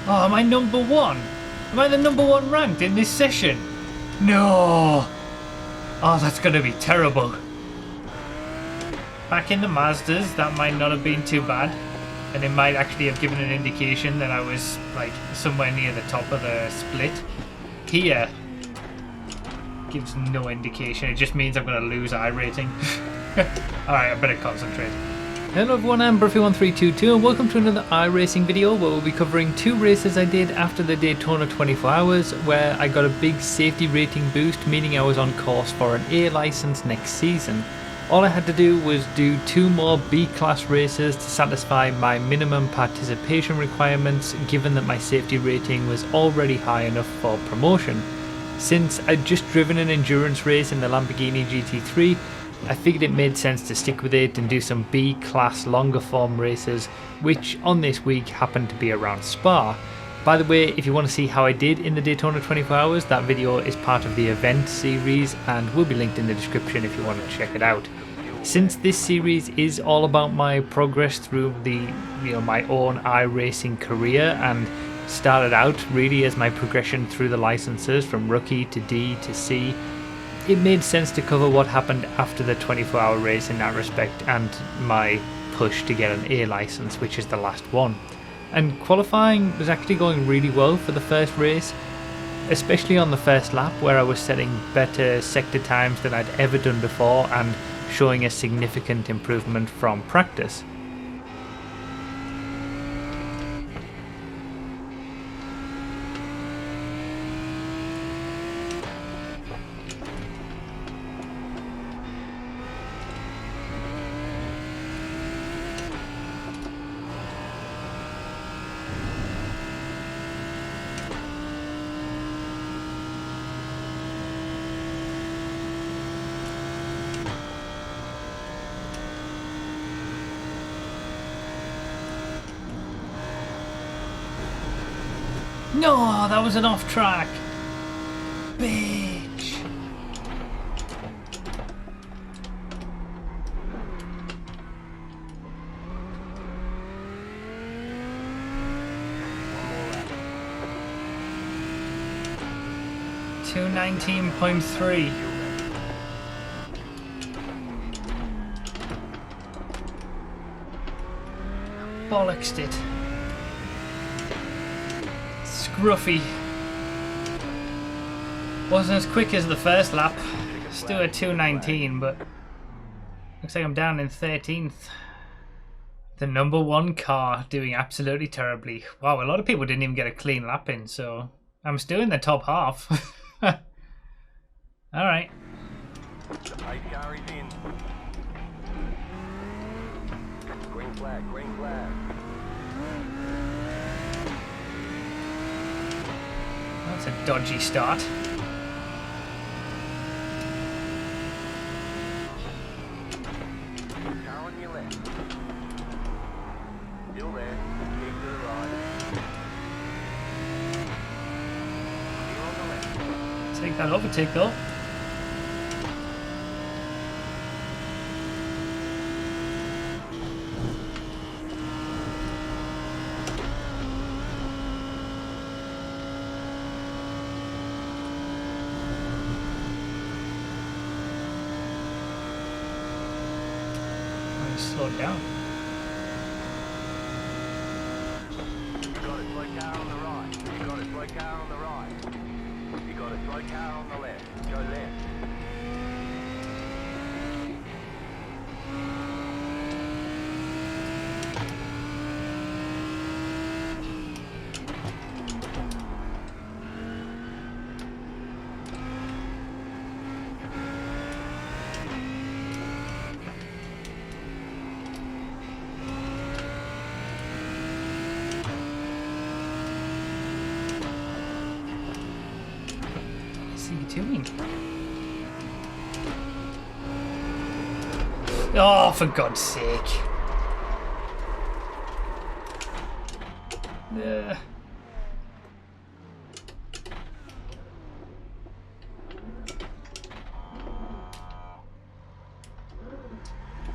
Oh, am I number one? Am I the number one ranked in this session? No! Oh, that's going to be terrible. Back in the Mazdas, that might not have been too bad. And it might actually have given an indication that I was like somewhere near the top of the split. Here, gives no indication. It just means I'm going to lose iRating. Alright, I better concentrate. Hello everyone, I'm Bruffy1322 and welcome to another iRacing video where we'll be covering two races I did after the Daytona 24 hours where I got a big safety rating boost, meaning I was on course for an A license next season. All I had to do was do two more B-class races to satisfy my minimum participation requirements, given that my safety rating was already high enough for promotion. Since I'd just driven an endurance race in the Lamborghini GT3, I figured it made sense to stick with it and do some B-class longer form races, which on this week happened to be around Spa. By the way, if you want to see how I did in the Daytona 24 hours, that video is part of the event series and will be linked in the description if you want to check it out. Since this series is all about my progress through my own iRacing career and started out really as my progression through the licenses from rookie to D to C, it made sense to cover what happened after the 24-hour race in that respect and my push to get an A license, which is the last one. And qualifying was actually going really well for the first race, especially on the first lap where I was setting better sector times than I'd ever done before and showing a significant improvement from practice. No, that was an off track. Bitch. $219.3. Bollocksed it. Scruffy. Wasn't as quick as the first lap. Still at 219, but looks like I'm down in 13th. The number one car doing absolutely terribly. Wow, a lot of people didn't even get a clean lap in, so I'm still in the top half. Alright. Green flag, green flag. That's a dodgy start. Car on your left. Still there. Keep to the right. Clear on the left. Take that overtake though. Slow it down. You got a slow car on the right. You got a slow car on the right. You got a slow car on the left. Go left. Doing? Oh, for God's sake.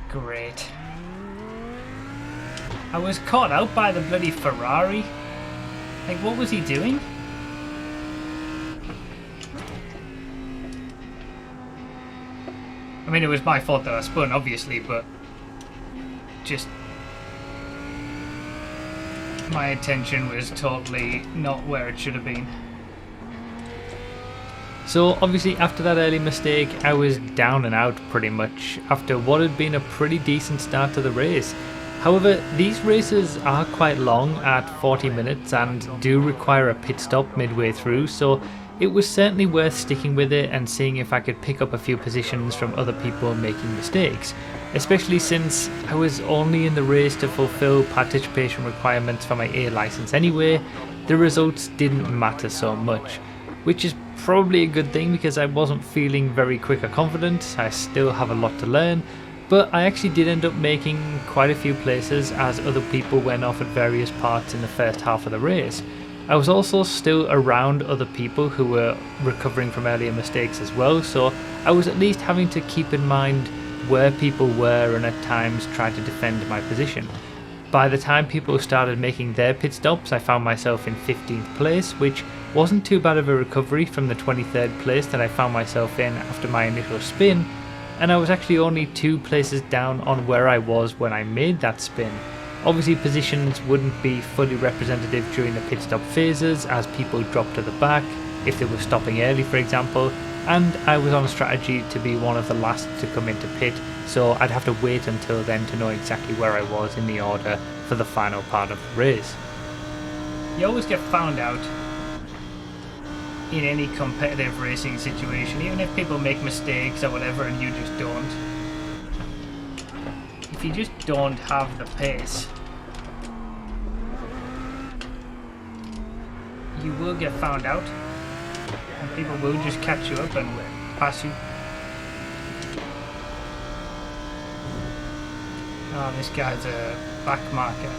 Great. I was caught out by the bloody Ferrari. Like, what was he doing? I mean, it was my fault that I spun, obviously, but just my attention was totally not where it should have been. So obviously after that early mistake, I was down and out pretty much after what had been a pretty decent start to the race. However, these races are quite long at 40 minutes and do require a pit stop midway through, so it was certainly worth sticking with it and seeing if I could pick up a few positions from other people making mistakes, especially since I was only in the race to fulfill participation requirements for my A license anyway. The results didn't matter so much, which is probably a good thing because I wasn't feeling very quick or confident. I still have a lot to learn, but I actually did end up making quite a few places as other people went off at various parts in the first half of the race. I was also still around other people who were recovering from earlier mistakes as well, so I was at least having to keep in mind where people were and at times try to defend my position. By the time people started making their pit stops, I found myself in 15th place, which wasn't too bad of a recovery from the 23rd place that I found myself in after my initial spin, and I was actually only 2 places down on where I was when I made that spin. Obviously positions wouldn't be fully representative during the pit stop phases as people dropped to the back if they were stopping early, for example, and I was on a strategy to be one of the last to come into pit, so I'd have to wait until then to know exactly where I was in the order for the final part of the race. You always get found out in any competitive racing situation, even if people make mistakes or whatever and you just don't. If you just don't have the pace, you will get found out and people will just catch you up and pass you. Oh, this guy's a back marker.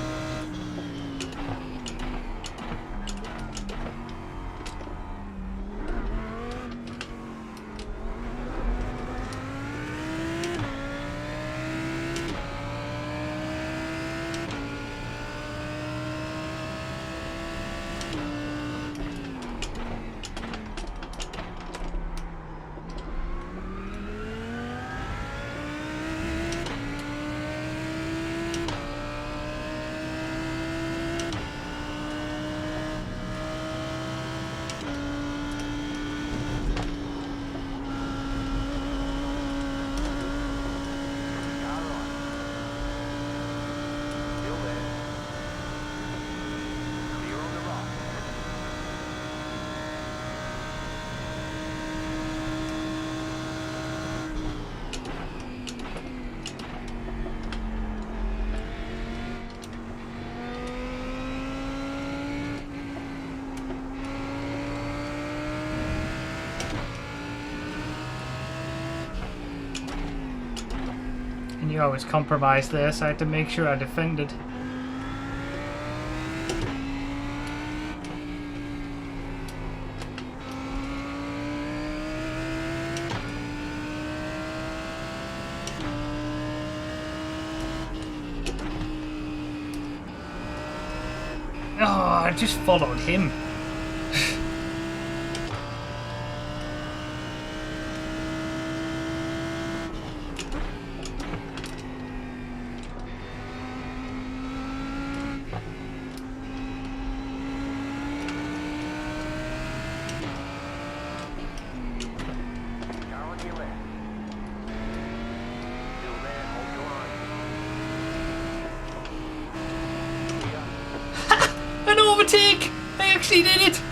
And you always compromised there, so I had to make sure I defended. Oh, I just followed him. An overtake! I actually did it!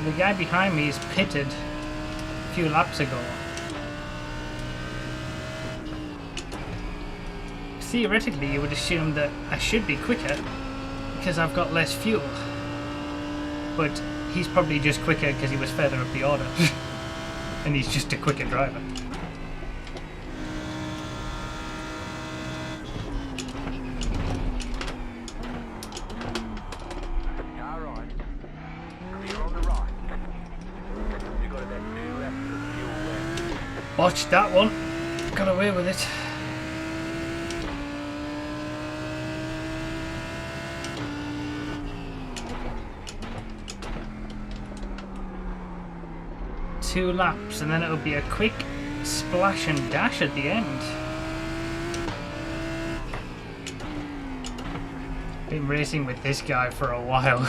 The guy behind me is pitted a few laps ago. theoretically you would assume that I should be quicker because I've got less fuel. But he's probably just quicker because he was further up the order. And he's just a quicker driver. Car right. Clear on the right. You got about 2 laps of fuel left. Watch that one. Got away with it. Two laps and then it'll be a quick splash and dash at the end. Been racing with this guy for a while.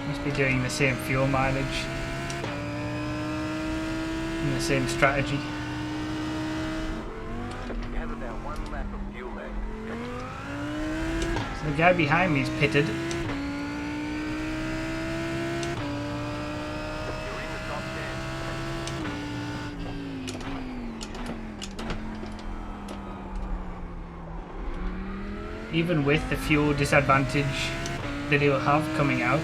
Must be doing the same fuel mileage and the same strategy. You have about 1 lap of fuel left. The guy behind me is pitted. You're in the top 10. Even with the fuel disadvantage that he'll have coming out,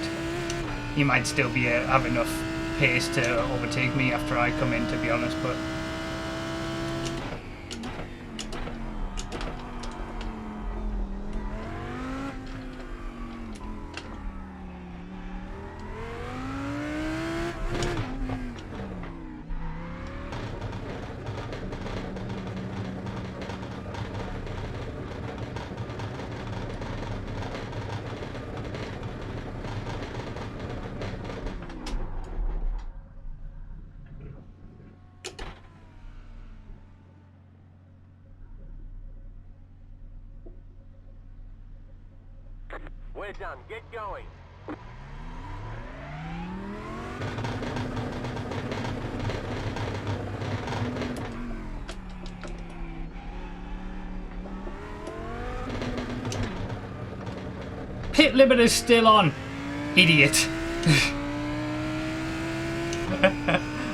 he might still be have enough pace to overtake me after I come in, to be honest. But We're done. Get going. pit limit is still on, idiot.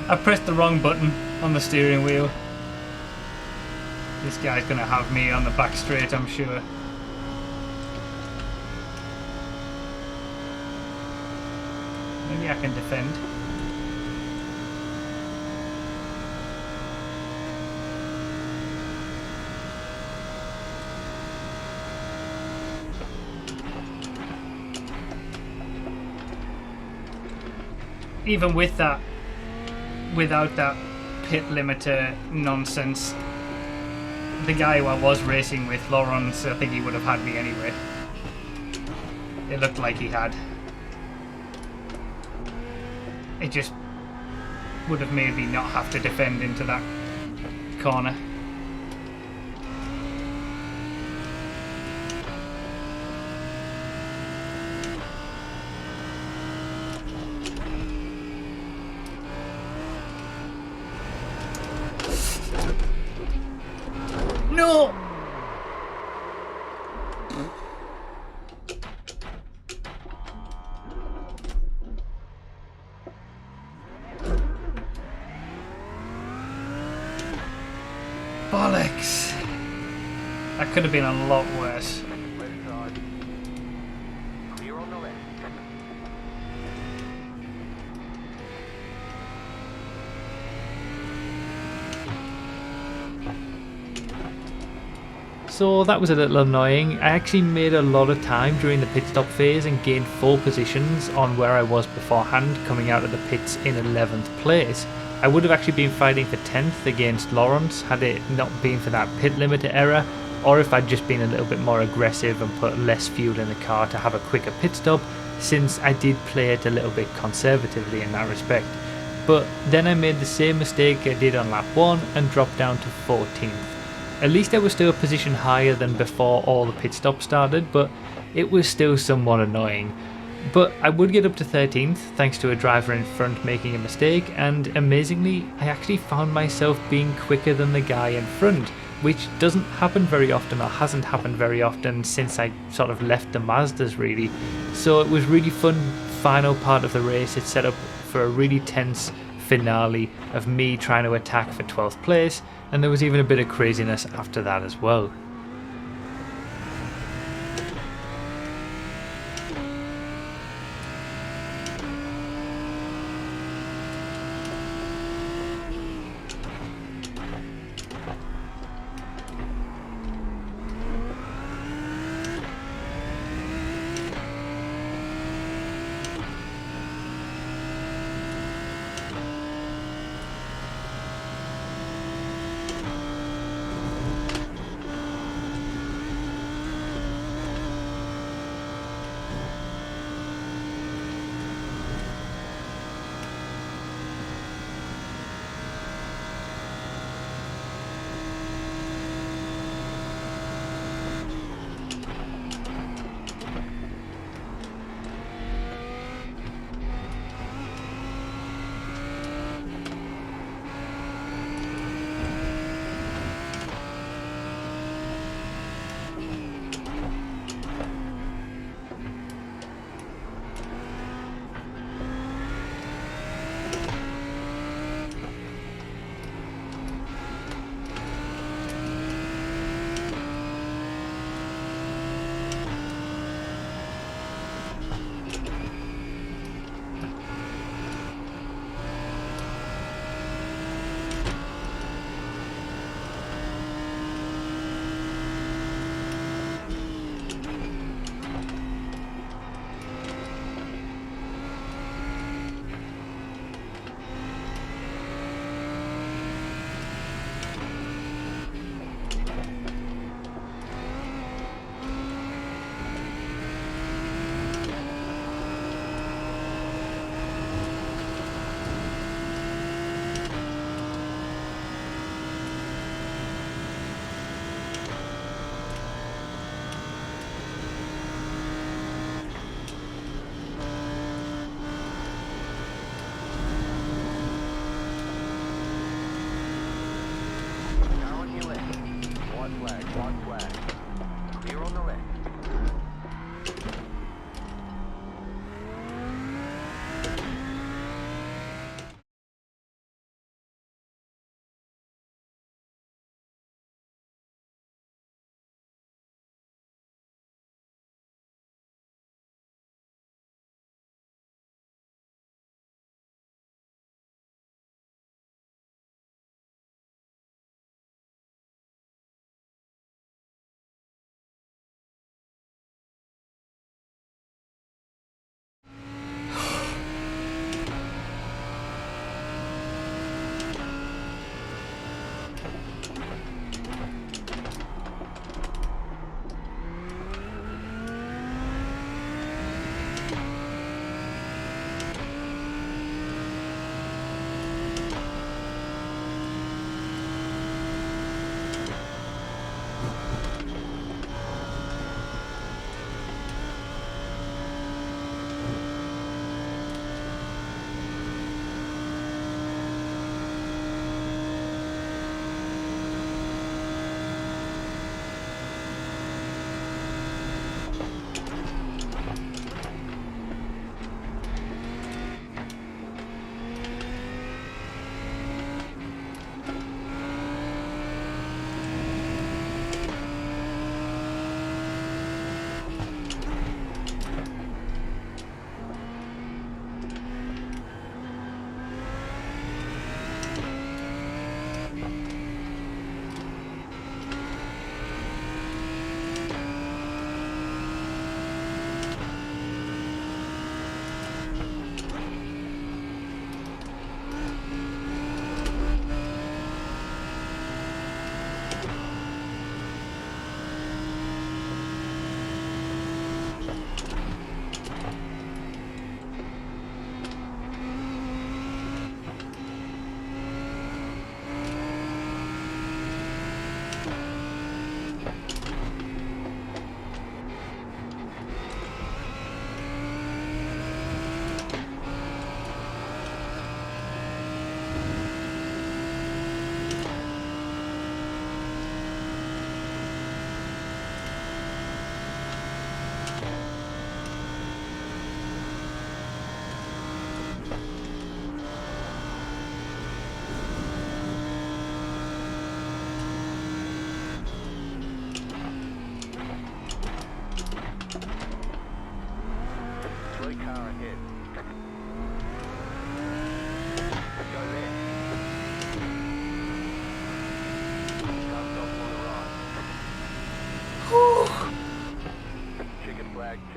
I pressed the wrong button on the steering wheel. This guy's gonna have me on the back straight, I'm sure. Maybe I can defend. Even with that, without that pit limiter nonsense, the guy who I was racing with, Lawrence, I think he would have had me anyway. It looked like he had. It just would have made me not have to defend into that corner. No! Bollocks! That could have been a lot worse. Left side. Clear on the left. So that was a little annoying. I actually made a lot of time during the pit stop phase and gained 4 positions on where I was beforehand, coming out of the pits in 11th place. I would have actually been fighting for 10th against Lawrence had it not been for that pit limiter error, or if I'd just been a little bit more aggressive and put less fuel in the car to have a quicker pit stop, since I did play it a little bit conservatively in that respect. But then I made the same mistake I did on lap 1 and dropped down to 14th. At least I was still a position higher than before all the pit stops started, but it was still somewhat annoying. But I would get up to 13th thanks to a driver in front making a mistake, and amazingly I actually found myself being quicker than the guy in front, which doesn't happen very often, or hasn't happened very often since I sort of left the Mazdas really. So it was really fun final part of the race. It set up for a really tense finale of me trying to attack for 12th place, and there was even a bit of craziness after that as well.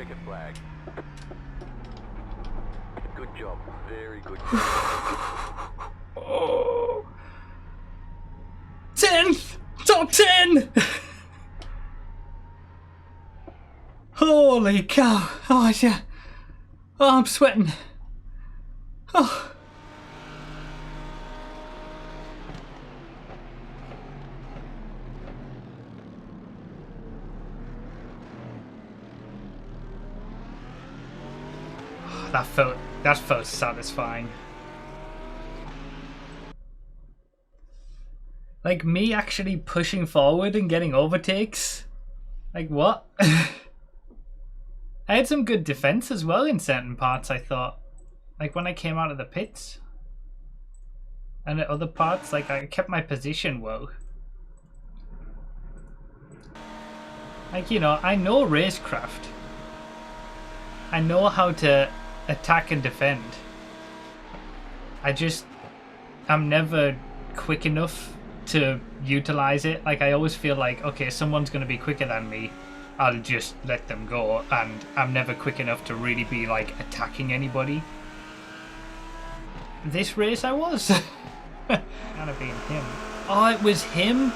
checkered flag. Good job. Very good job. Oh. 10th! Top 10! Holy cow. Oh, yeah. Oh, I'm sweating. Oh. That felt satisfying. Like me actually pushing forward and getting overtakes. Like what? I had some good defense as well in certain parts, I thought. Like when I came out of the pits. And at other parts, like I kept my position well. Like, you know, I know racecraft. I know how to attack and defend. I'm never quick enough to utilize it. Like I always feel like, okay, someone's going to be quicker than me. I'll just let them go, and I'm never quick enough to really be like attacking anybody. This race I was. Kind of being him. Oh, it was him?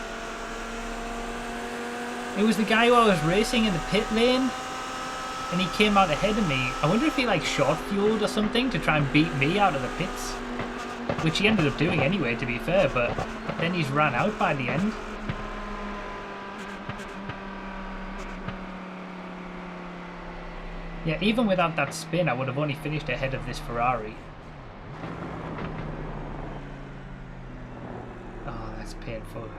It was the guy who I was racing in the pit lane, and he came out ahead of me. I wonder if he like short fueled or something to try and beat me out of the pits, which he ended up doing anyway, to be fair, but then he's ran out by the end. Yeah, even without that spin, I would have only finished ahead of this Ferrari. Oh, that's painful.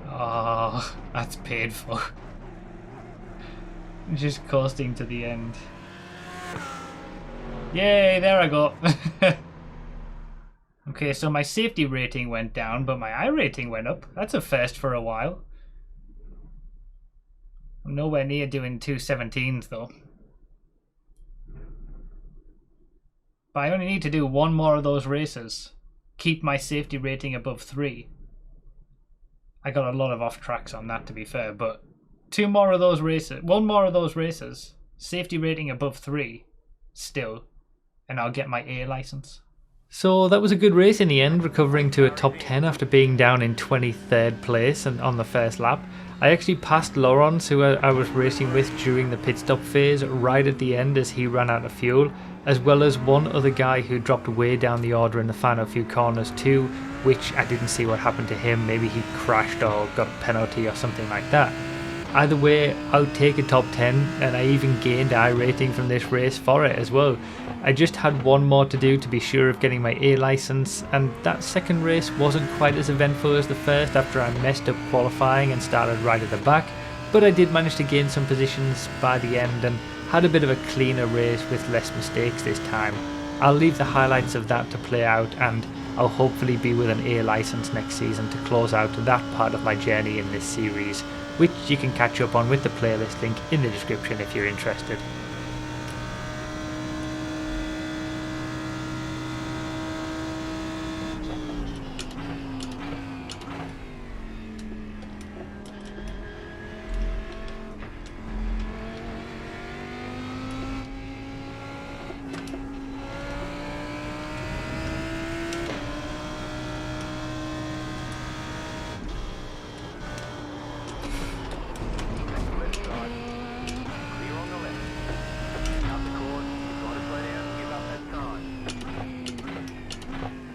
Oh, that's painful. Just coasting to the end. Yay, there I go. Okay, so my safety rating went down, but my iRating went up. That's a first for a while. I'm nowhere near doing 217s though. But I only need to do one more of those races. Keep my safety rating above 3. I got a lot of off tracks on that, to be fair, but one more of those races, safety rating above 3 still, and I'll get my A license. So that was a good race in the end, recovering to a top 10 after being down in 23rd place and on the first lap. I actually passed Laurence, who I was racing with during the pit stop phase, right at the end as he ran out of fuel, as well as one other guy who dropped way down the order in the final few corners too, which I didn't see what happened to him. Maybe he crashed or got a penalty or something like that. Either way, I'll take a top 10, and I even gained iRating from this race for it as well. I just had one more to do to be sure of getting my A license, and that second race wasn't quite as eventful as the first after I messed up qualifying and started right at the back, but I did manage to gain some positions by the end and had a bit of a cleaner race with less mistakes this time. I'll leave the highlights of that to play out, and I'll hopefully be with an A license next season to close out that part of my journey in this series, which you can catch up on with the playlist link in the description if you're interested.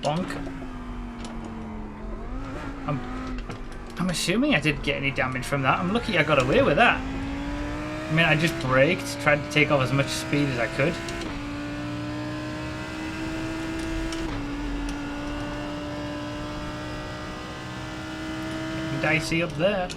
Bonk. I'm assuming I didn't get any damage from that. I'm lucky I got away with that. I mean, I just braked, tried to take off as much speed as I could. Dicey up there.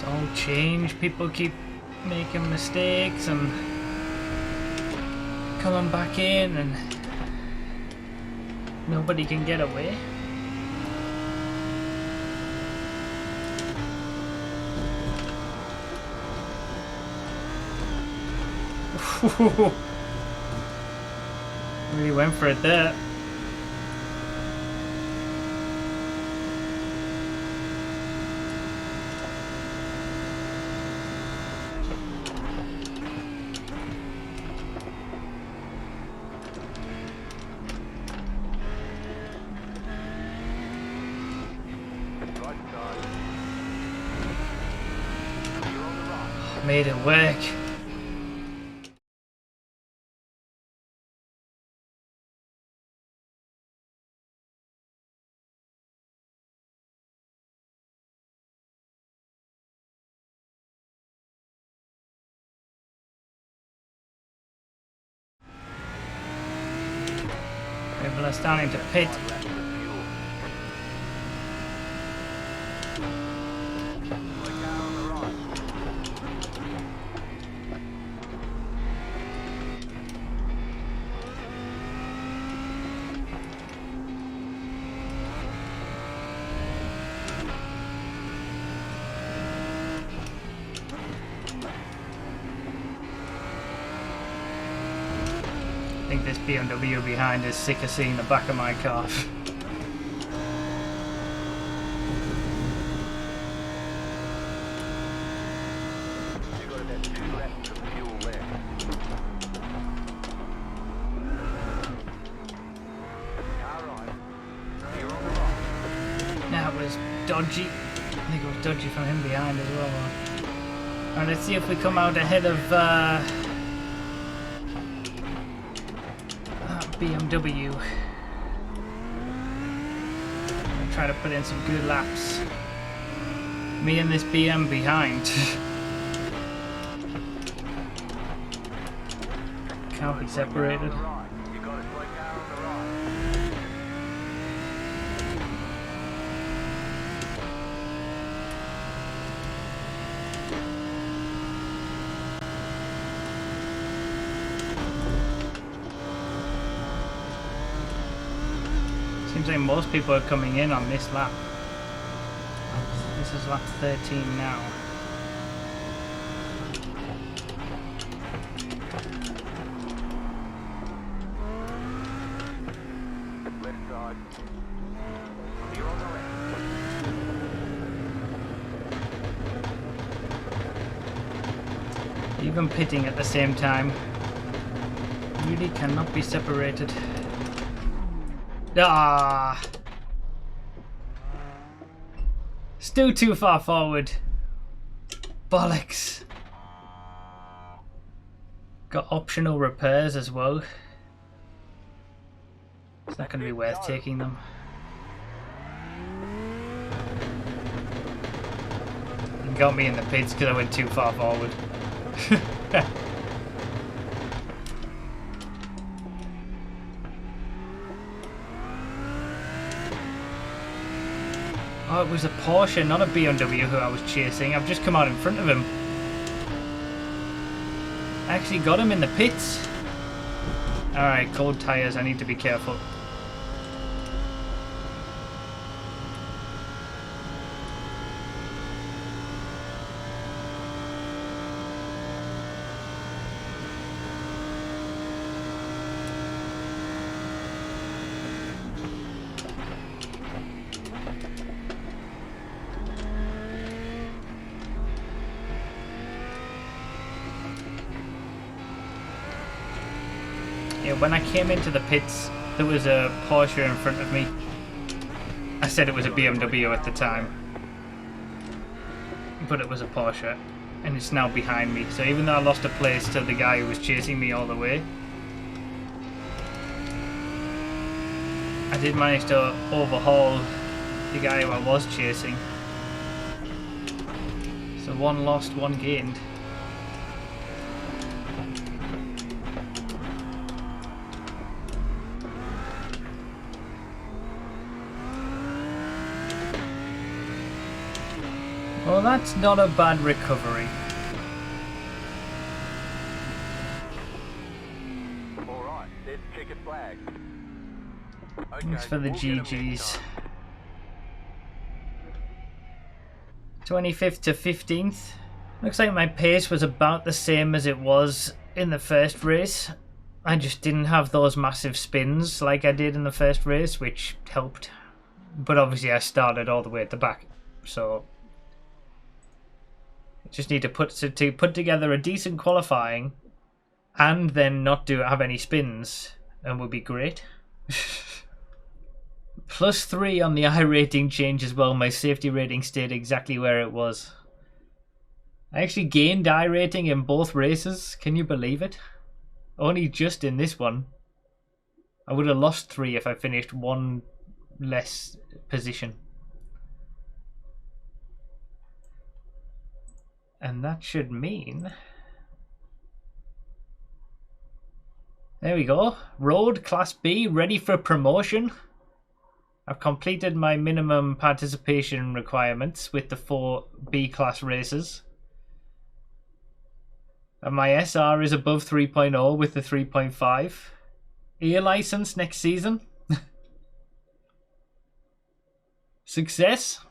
It's all changed. People keep making mistakes and coming back in, and nobody can get away. Really went for it there. Made it work. People are starting to pit. I think this BMW behind is sick of seeing the back of my car. You got about 2 laps of fuel left. Alright. You're on the right. That was dodgy. I think it was dodgy from him behind as well. Alright, let's see if we come out ahead of that BMW. I'll try to put in some good laps. Me and this BM behind. Can't be separated. Right. You got it, slow car on the right. Seems like most people are coming in on this lap. This is lap 13 now. Left side. You're on the left. Even pitting at the same time really cannot be separated. Ah! Still too far forward. Bollocks. Got optional repairs as well. It's not going to be worth taking them. You got me in the pits because I went too far forward. Oh, it was a Porsche, not a BMW who I was chasing. I've just come out in front of him. I actually got him in the pits. Alright, cold tyres, I need to be careful. Yeah, when I came into the pits, there was a Porsche in front of me. I said it was a BMW at the time, but it was a Porsche, and it's now behind me. So even though I lost a place to the guy who was chasing me all the way, I did manage to overhaul the guy who I was chasing. So one lost, one gained. Well, that's not a bad recovery. Alright, there's checkered flag. Thanks for the we'll get 'em next GGs. time. 25th to 15th. Looks like my pace was about the same as it was in the first race. I just didn't have those massive spins like I did in the first race, which helped. But obviously I started all the way at the back, so I just need to put together a decent qualifying and then not have any spins, and would be great. +3 on the iRating change as well. My safety rating stayed exactly where it was. I actually gained iRating in both races. Can you believe it? Only just in this one. I would have lost 3 if I finished 1 less position. And that should mean... There we go. Road Class B, ready for promotion. I've completed my minimum participation requirements with the 4 B-class races. And my SR is above 3.0 with the 3.5. E license next season. Success.